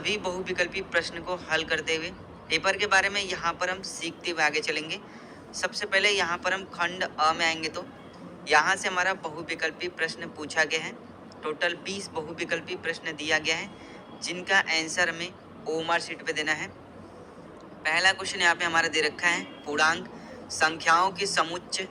भी बहुविकल्पी प्रश्न को हल करते हुए पेपर के बारे में यहाँ पर हम सीखते हुए आगे चलेंगे। सबसे पहले यहाँ पर हम खंड अ में आएंगे तो यहाँ से हमारा बहुविकल्पी प्रश्न पूछा गया है। टोटल 20 बहुविकल्पी प्रश्न दिया गया है जिनका आंसर हमें ओमआर शीट पे देना है। पहला क्वेश्चन यहाँ पे हमारा दे रखा है, पूर्णांक संख्याओं के समुच्चय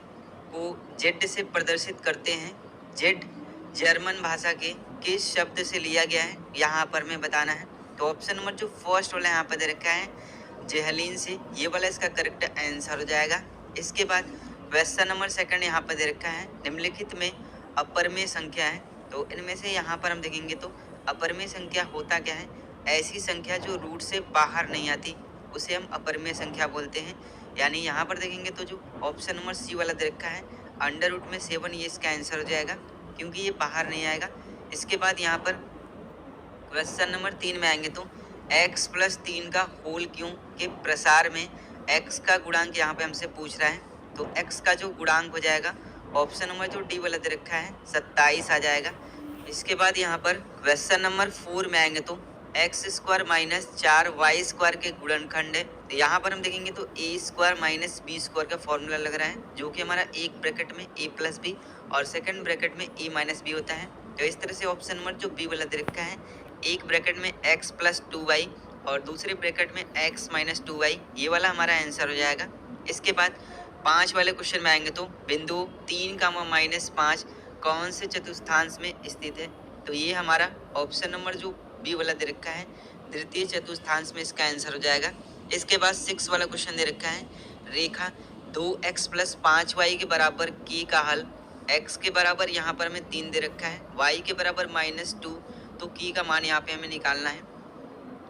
को जेड से प्रदर्शित करते हैं। जेड जर्मन भाषा के किस शब्द से लिया गया है, यहाँ पर हमें बताना है। तो ऑप्शन नंबर जो फर्स्ट वाला यहाँ पर दे रखा है जेहलीन से, ये वाला इसका करेक्ट आंसर हो जाएगा। इसके बाद क्वेश्चन नंबर सेकंड यहाँ पर दे रखा है, निम्नलिखित में अपरमेय संख्या है। तो इनमें से यहाँ पर हम देखेंगे तो अपरमेय संख्या होता क्या है, ऐसी संख्या जो रूट से बाहर नहीं आती उसे हम अपरमेय संख्या बोलते हैं। यानी यहाँ पर देखेंगे तो जो ऑप्शन नंबर सी वाला दे रखा है अंडर रूट में 7, ये इसका आंसर हो जाएगा क्योंकि ये बाहर नहीं आएगा। इसके बाद यहाँ पर क्वेश्चन नंबर 3 में आएंगे तो x प्लस 3 का होल क्यों के प्रसार में x का गुणांक यहाँ पे हमसे पूछ रहा है। तो x का जो गुणांक हो जाएगा ऑप्शन नंबर जो डी वाला दे रखा है 27 आ जाएगा। इसके बाद यहाँ पर क्वेश्चन नंबर 4 में आएंगे तो एक्स स्क्वायर माइनस 4y² के गुणनखंड है। तो यहाँ पर हम देखेंगे तो ए स्क्वायर माइनस बी स्क्वायर का फॉर्मूला लग रहा है जो कि हमारा एक ब्रैकेट में a प्लस बी और सेकंड ब्रैकेट में a माइनस बी होता है। तो इस तरह से ऑप्शन नंबर जो बी वाला दे रखा है, एक ब्रैकेट में x प्लस 2y और दूसरे ब्रैकेट में x माइनस 2y, ये वाला हमारा आंसर हो जाएगा। इसके बाद 5 वाले क्वेश्चन में आएंगे तो बिंदु 3, -5 कौन से चतुर्थांश में स्थित है। तो ये हमारा ऑप्शन नंबर जो बी वाला दे रखा है द्वितीय चतुर्थांश में इसका आंसर हो जाएगा। इसके बाद 6 वाला क्वेश्चन दे रखा है, रेखा 2x प्लस 5y के बराबर k का हल। x के बराबर यहाँ पर हमें 3 दे रखा है, y के बराबर -2, तो k का मान यहाँ पे हमें निकालना है।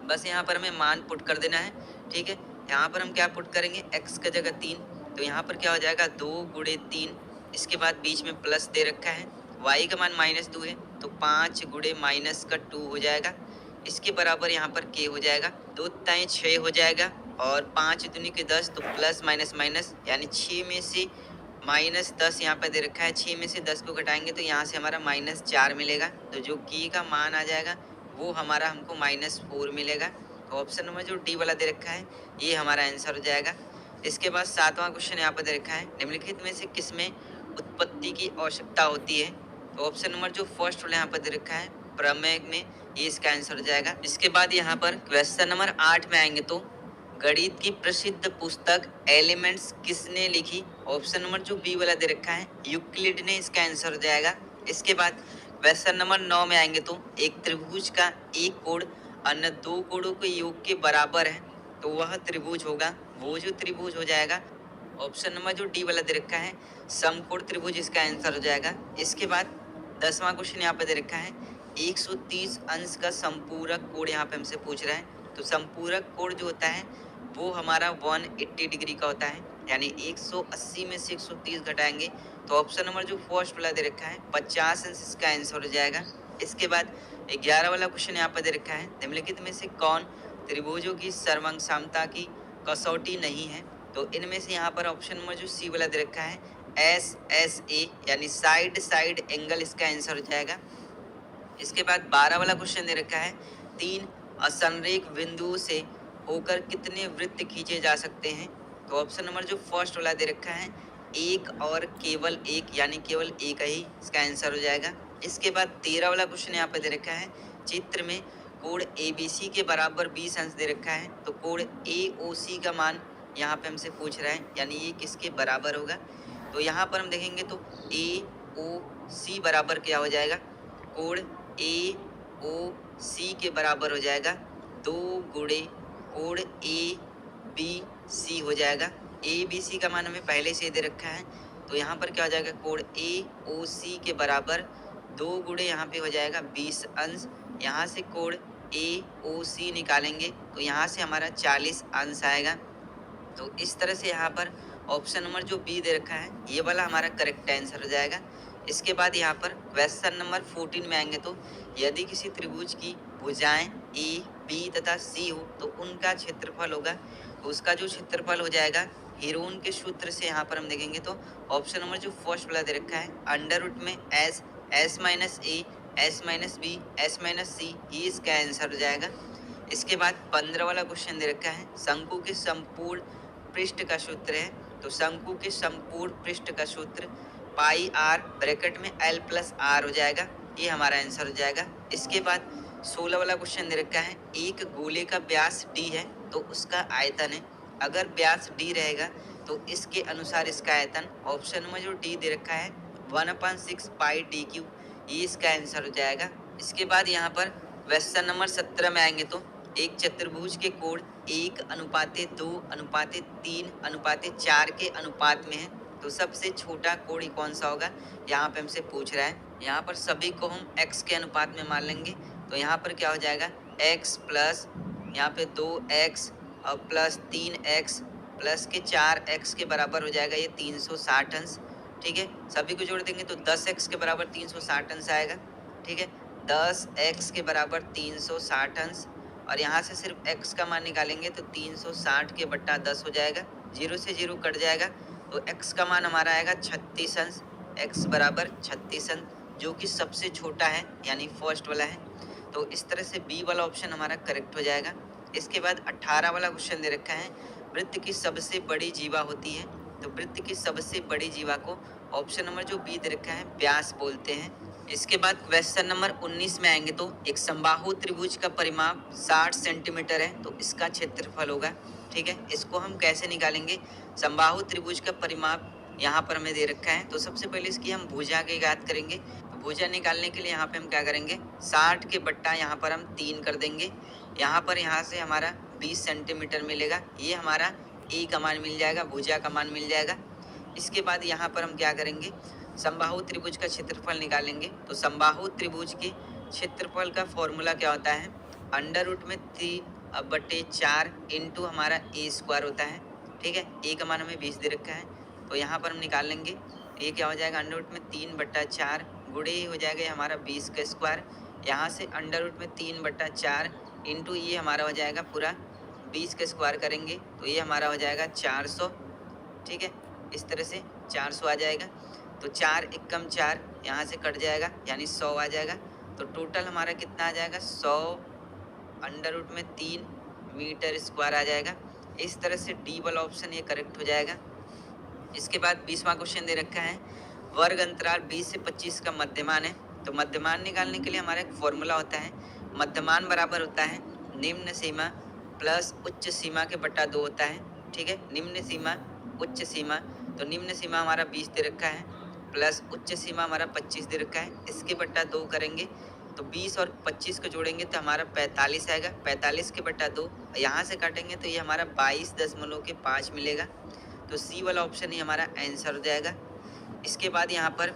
बस यहाँ पर हमें मान पुट कर देना है, ठीक है। यहाँ पर हम क्या पुट करेंगे, x का जगह 3, तो यहाँ पर क्या हो जाएगा 2 गुणे 3। इसके बाद बीच में प्लस दे रखा है, y का मान -2 है तो 5 गुणे -2 हो जाएगा। इसके बराबर यहाँ पर k हो जाएगा, 2 ताई 6 हो जाएगा और 5 दूनी के 10, तो प्लस माइनस माइनस यानी 6 में से -10 यहाँ पर दे रखा है, 6 में से 10 को घटाएंगे तो यहाँ से हमारा -4 मिलेगा। तो जो k का मान आ जाएगा वो हमारा हमको -4 मिलेगा। तो ऑप्शन नंबर जो डी वाला दे रखा है ये हमारा आंसर हो जाएगा। इसके बाद 7वां क्वेश्चन यहाँ पर दे रखा है, निम्नलिखित में से किसमें उत्पत्ति की आवश्यकता होती है। तो ऑप्शन नंबर जो फर्स्ट वाला यहाँ पर दे रखा है प्रमेय में, ये इसका आंसर हो जाएगा। इसके बाद यहाँ पर क्वेश्चन नंबर 8 में आएंगे तो गणित की प्रसिद्ध पुस्तक एलिमेंट्स किसने लिखी। ऑप्शन नंबर जो बी वाला दे रखा है यूक्लिड ने, इसका आंसर हो जाएगा। इसके बाद क्वेश्चन नंबर 9 में आएंगे तो एक त्रिभुज का एक कोण अन्य 2 कोणों के योग के बराबर है, तो वह त्रिभुज होगा, वो जो त्रिभुज हो जाएगा ऑप्शन नंबर जो डी वाला दे रखा है समकोण त्रिभुज, इसका आंसर हो जाएगा। इसके बाद 10वां क्वेश्चन यहाँ पे दे रखा है 130 अंश का संपूरक कोण यहाँ पे हमसे पूछ रहा है। तो संपूरक कोण जो होता है वो हमारा 180 डिग्री का होता है, यानी 180 में से 130 घटाएंगे तो ऑप्शन नंबर जो फर्स्ट वाला दे रखा है 50 अंश, इसका आंसर हो जाएगा। इसके बाद 11 वाला क्वेश्चन यहाँ पर दे रखा है, निम्नलिखित में से कौन त्रिभुजों की सर्वसमता की कसौटी नहीं है। तो इनमें से यहाँ पर ऑप्शन नंबर जो सी वाला दे रखा है SSA यानी साइड साइड एंगल, इसका आंसर हो जाएगा। इसके बाद 12 वाला क्वेश्चन दे रखा है, 3 असंरेख बिंदुओं से होकर कितने वृत्त खींचे जा सकते हैं। तो ऑप्शन नंबर जो फर्स्ट वाला दे रखा है एक और केवल एक, यानी केवल एक ही, इसका आंसर हो जाएगा। इसके बाद 13 वाला क्वेश्चन यहाँ पे दे रखा है, चित्र में कोण ABC के बराबर 20 अंश दे रखा है, तो कोण AOC का मान यहाँ पे हमसे पूछ रहा है, यानी ये किसके बराबर होगा। तो यहाँ पर हम देखेंगे तो AOC बराबर क्या हो जाएगा, कोण AOC के बराबर हो जाएगा 2 गुणे कोण ABC हो जाएगा। ABC का मान हमें पहले से दे रखा है, तो यहाँ पर क्या हो जाएगा कोण AOC के बराबर 2 गुणे यहाँ पे हो जाएगा 20 अंश, यहाँ से कोण AOC निकालेंगे तो यहाँ से हमारा 40 अंश आएगा। तो इस तरह से यहाँ पर ऑप्शन नंबर जो बी दे रखा है ये वाला हमारा करेक्ट आंसर हो जाएगा। इसके बाद यहाँ पर क्वेश्चन नंबर 14 में आएंगे तो यदि किसी त्रिभुज की भुजाएं A, B तथा C हो तो उनका क्षेत्रफल होगा, तो उसका जो क्षेत्रफल हो जाएगा हीरोन के सूत्र से यहाँ पर हम देखेंगे तो ऑप्शन नंबर जो फर्स्ट वाला दे रखा है अंडर रूट में S minus A, S minus B, S minus C, ये इसका आंसर हो जाएगा। इसके बाद 15 वाला क्वेश्चन दे रखा है, शंकु के संपूर्ण पृष्ठ का सूत्र है। तो शंकु के संपूर्ण पृष्ठ का सूत्र पाई आर ब्रैकेट में एल प्लस आर हो जाएगा, ये हमारा आंसर हो जाएगा। इसके बाद 16 वाला क्वेश्चन दे रखा है, एक गोले का व्यास डी है तो उसका आयतन है। अगर व्यास डी रहेगा तो इसके अनुसार इसका आयतन, ऑप्शन में जो डी दे रखा है 1/6 पाई डी क्यू, ये इसका आंसर हो जाएगा। इसके बाद यहाँ पर क्वेश्चन नंबर 17 में आएंगे तो एक चतुर्भुज के कोण 1:2:3:4 के अनुपात में है, तो सबसे छोटा कोण कौन सा होगा, यहाँ पे हमसे पूछ रहा है। यहाँ पर सभी को हम x के अनुपात में मान लेंगे, तो यहाँ पर क्या हो जाएगा x प्लस यहाँ पे 2x और प्लस 3x प्लस के 4x के बराबर हो जाएगा ये 360 अंश। ठीक है, सभी को जोड़ देंगे तो 10x के बराबर 360 अंश आएगा। ठीक है, 10x के बराबर 360 अंश, और यहाँ से सिर्फ x का मान निकालेंगे तो 360 के बट्टा 10 हो जाएगा, 0 से 0 कट जाएगा, तो x का मान हमारा आएगा 36 अंश, x बराबर 36 अंश, जो कि सबसे छोटा है यानी फर्स्ट वाला है। तो इस तरह से बी वाला ऑप्शन हमारा करेक्ट हो जाएगा। इसके बाद 18 वाला क्वेश्चन दे रखा है, वृत्त की सबसे बड़ी जीवा होती है। तो वृत्त की सबसे बड़ी जीवा को ऑप्शन नंबर जो बी दे रखा है व्यास बोलते हैं। इसके बाद क्वेश्चन नंबर 19 में आएंगे तो एक समबाहु त्रिभुज का परिमाप 60 सेंटीमीटर है, तो इसका क्षेत्रफल होगा। ठीक है, इसको हम कैसे निकालेंगे, समबाहु त्रिभुज का परिमाप यहाँ पर हमें दे रखा है, तो सबसे पहले इसकी हम भुजा की ज्ञात करेंगे। तो भुजा निकालने के लिए यहाँ पे हम क्या करेंगे, 60 के बट्टा यहाँ पर हम 3 कर देंगे, यहाँ से हमारा 20 सेंटीमीटर मिलेगा, ये हमारा ए का मान मिल जाएगा, भुजा का मान मिल जाएगा। इसके बाद यहाँ पर हम क्या करेंगे, समबाहु त्रिभुज का क्षेत्रफल निकालेंगे। तो समबाहु त्रिभुज के क्षेत्रफल का फॉर्मूला क्या होता है, √3/4 इंटू हमारा ए स्क्वायर होता है। ठीक है, ए का मान हमें 20 दे रखा है, तो यहाँ पर हम निकाल लेंगे, ये क्या हो जाएगा √3/4 गुणे हो जाएगा हमारा 20 का स्क्वायर, यहाँ से √3/4 इंटू ये हमारा हो जाएगा पूरा 20 का स्क्वायर करेंगे तो ये हमारा हो जाएगा 400। ठीक है, इस तरह से 400 आ जाएगा, तो 4 एकम 4 यहाँ से कट जाएगा यानी 100 आ जाएगा, तो टोटल हमारा कितना आ जाएगा 100 √3 मीटर स्क्वायर आ जाएगा। इस तरह से डी वाला ऑप्शन ये करेक्ट हो जाएगा। इसके बाद 20वां क्वेश्चन दे रखा है, वर्ग अंतराल 20 से 25 का मध्यमान है। तो मध्यमान निकालने के लिए हमारा एक फॉर्मूला होता है, मध्यमान बराबर होता है निम्न सीमा प्लस उच्च सीमा के बट्टा 2 होता है। ठीक है, निम्न सीमा उच्च सीमा, तो निम्न सीमा हमारा 20 दे रखा है प्लस उच्च सीमा हमारा 25 दे रखा है, इसके बट्टा 2 करेंगे तो 20 और 25 को जोड़ेंगे तो हमारा 45 आएगा, 45 के बट्टा 2 यहाँ से काटेंगे तो ये हमारा 22.5 मिलेगा, तो सी वाला ऑप्शन ही हमारा आंसर हो जाएगा। इसके बाद यहाँ पर